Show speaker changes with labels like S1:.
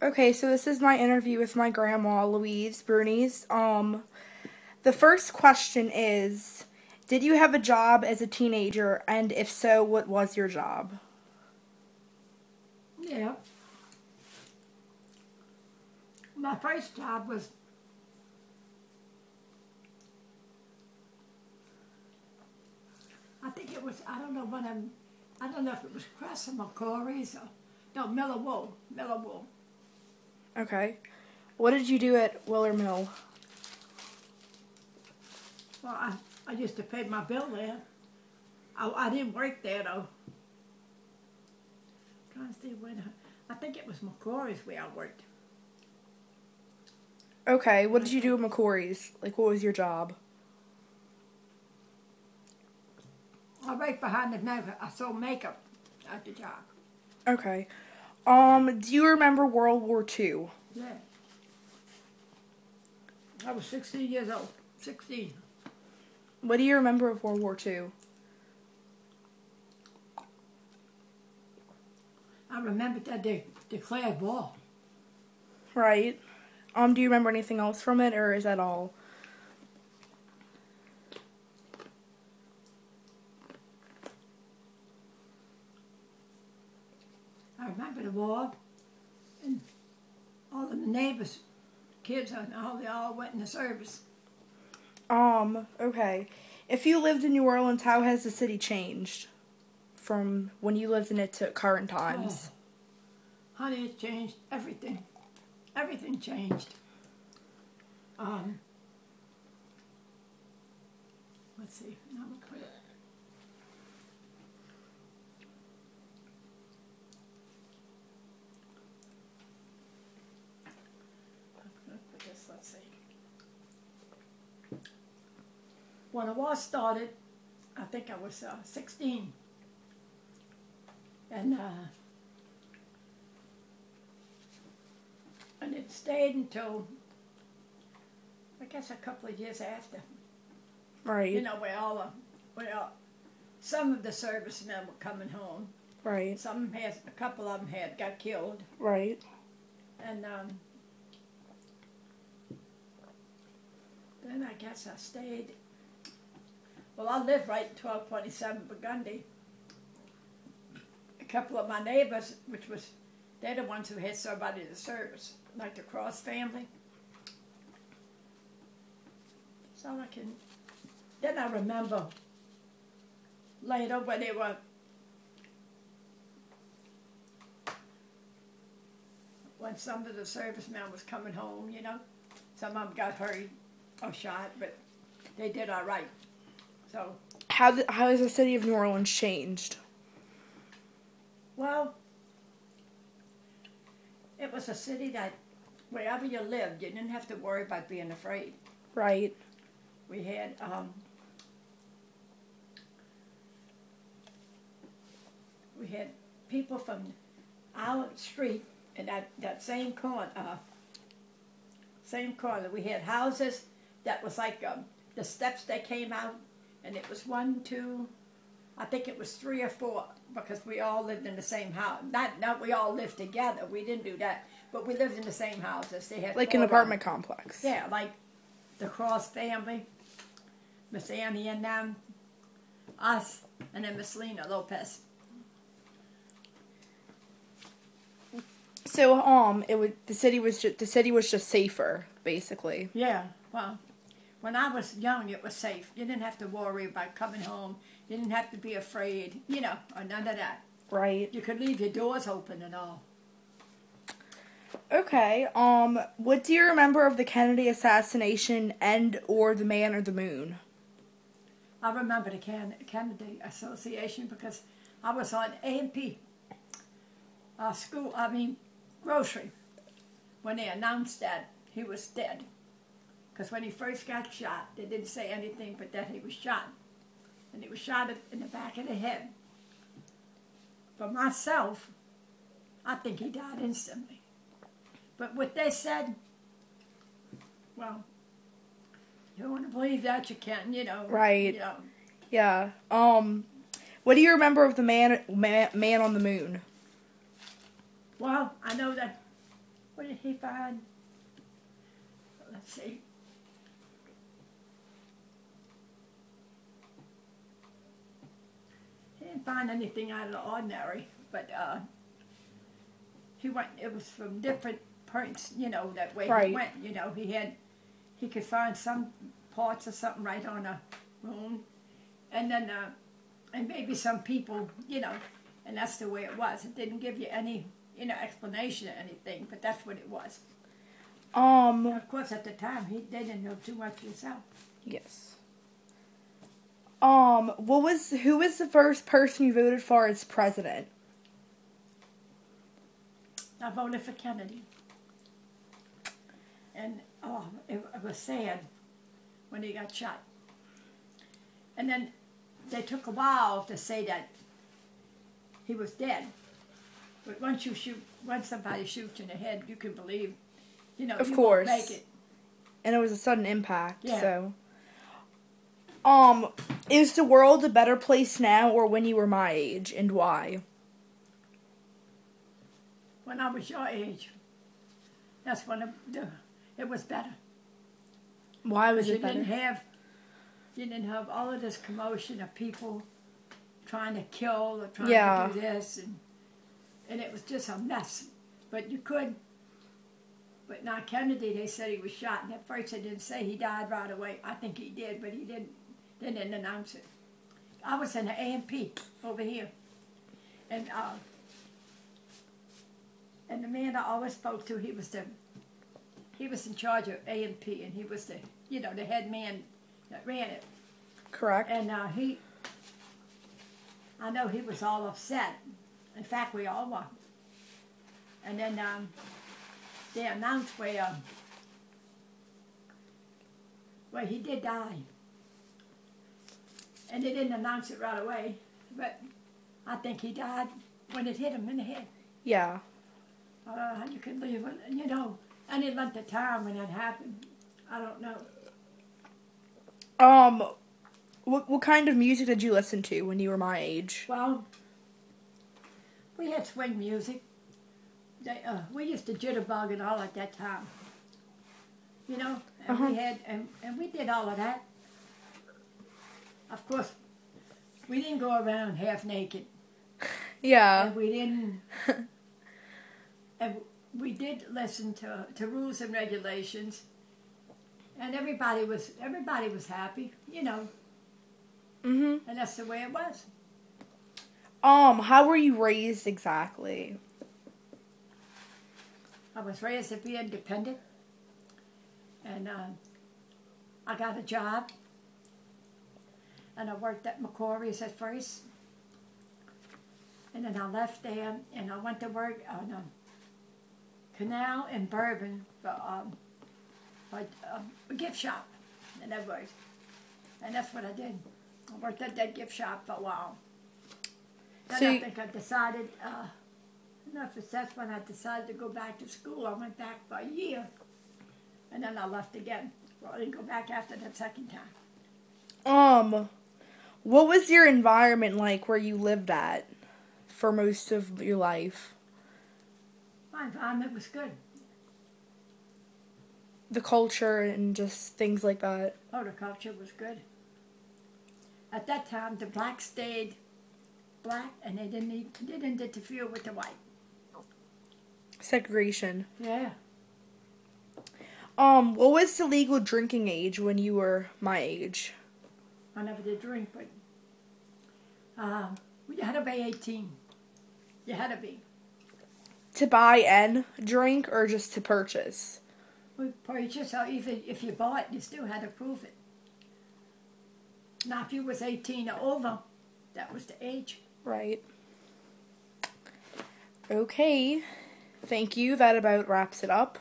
S1: Okay, so this is my interview with my grandma, Louise Brunies. The first question is, did you have a job as a teenager, and if so, what was your job?
S2: Yeah. My first job was I think it was I don't know if it was Cress or McCory's or no Miller Wool.
S1: Okay. What did you do at Willer Mill?
S2: Well, I used to pay my bill there. I didn't work there though. I'm trying to see when I think it was McCory's where I worked.
S1: Okay, what did you do at McCory's? Like, what was your job?
S2: I worked behind the counter. I sold makeup at the job.
S1: Okay. Do you remember World War II?
S2: Yeah. I was 16 years old. 16.
S1: What do you remember of World War II?
S2: I remember that they declared war.
S1: Right. Do you remember anything else from it, or is that all?
S2: I remember the war, and all of the neighbors, kids, and all they all went in the service.
S1: Okay. If you lived in New Orleans, how has the city changed from when you lived in it to current times?
S2: Oh, honey, it changed everything. Everything changed. Let's see. Now we'll put it. I'm going to put this, let's see. When the war started, I think I was 16. And it stayed until, I guess, a couple of years after.
S1: Right.
S2: You know, some of the servicemen were coming home.
S1: Right.
S2: A couple of them got killed.
S1: Right.
S2: And then I guess I stayed. Well, I lived right in 1227 Burgundy. A couple of my neighbors, they're the ones who had somebody to service, like the Cross family. So then I remember later when some of the servicemen was coming home, you know, some of them got hurt or shot, but they did all right. So
S1: how has the city of New Orleans changed?
S2: Well, it was a city that wherever you lived, you didn't have to worry about being afraid.
S1: Right.
S2: We had people from our street in that same corner. We had houses that was like the steps that came out, and it was 1, 2, I think it was 3 or 4, because we all lived in the same house. Not we all lived together. We didn't do that, but we lived in the same houses. They had
S1: like an apartment complex.
S2: Yeah, like the Cross family, Miss Annie and them, us, and then Miss Lena Lopez.
S1: So the city was just safer, basically.
S2: Yeah, well, when I was young, it was safe. You didn't have to worry about coming home. You didn't have to be afraid, you know, or none of that.
S1: Right.
S2: You could leave your doors open and all.
S1: Okay. What do you remember of the Kennedy assassination or the Man or the Moon?
S2: I remember the Kennedy Association because I was on A&P grocery, when they announced that he was dead. Because when he first got shot, they didn't say anything but that he was shot. And he was shot in the back of the head. For myself, I think he died instantly. But what they said, well, you don't want to believe that, you can, you know.
S1: Right.
S2: You know.
S1: Yeah. What do you remember of the man on the moon?
S2: Well, I know that What did he find? Let's see. He didn't find anything out of the ordinary, but he went. It was from different points, you know, that way
S1: Right.
S2: he went. You know, he could find some parts of something right on a room, and then and maybe some people, you know, and that's the way it was. It didn't give you any, you know, explanation or anything, but that's what it was. Of course, at the time, they didn't know too much himself.
S1: Yes. Who was the first person you voted for as president?
S2: I voted for Kennedy. And, it was sad when he got shot. And then they took a while to say that he was dead. But once somebody shoots you in the head, you can believe, you know,
S1: Of
S2: you
S1: course.
S2: won't make it.
S1: And it was a sudden impact,
S2: Yeah.
S1: so. Is the world a better place now or when you were my age, and why?
S2: When I was your age, that's when it was better.
S1: Why was
S2: You
S1: it better?
S2: you didn't have all of this commotion of people trying to kill or trying
S1: Yeah.
S2: to do this, and it was just a mess. But you could. But now Kennedy, they said he was shot, and at first they didn't say he died right away. I think he did, but he didn't. They didn't announce it. I was in the A&P over here, and the man I always spoke to, he was in charge of A&P, and he was the head man that ran it.
S1: Correct.
S2: And I know he was all upset. In fact, we all were. And then they announced where he did die. And they didn't announce it right away, but I think he died when it hit him in the head.
S1: Yeah.
S2: How you could live, you know, any length of time when that happened, I don't know.
S1: What kind of music did you listen to when you were my age?
S2: Well, we had swing music. We used to jitterbug and all at that time. You know, and we had, and we did all of that. Of course, we didn't go around half naked.
S1: Yeah.
S2: And we didn't, and we did listen to rules and regulations. And everybody was happy, you know.
S1: Mhm.
S2: And that's the way it was.
S1: How were you raised exactly?
S2: I was raised to be independent, and I got a job, and I worked at McCory's at first, and then I left there, and I went to work on a canal in Bourbon for a gift shop, and that's what I did. I worked at that gift shop for a while. Then
S1: So
S2: I think I decided, I don't know if that's when I decided to go back to school. I went back for a year, and then I left again. Well, I didn't go back after that second time.
S1: What was your environment like where you lived at for most of your life?
S2: My environment was good.
S1: The culture and just things like that.
S2: Oh, the culture was good. At that time, the blacks stayed black, and they didn't interfere with the white.
S1: Segregation.
S2: Yeah.
S1: What was the legal drinking age when you were my age?
S2: I never did drink, but you had to be 18. You had to be.
S1: To buy and drink or just to purchase?
S2: We purchased, or even if you bought, you still had to prove it. Now, if you was 18 or over, that was the age.
S1: Right. Okay. Thank you. That about wraps it up.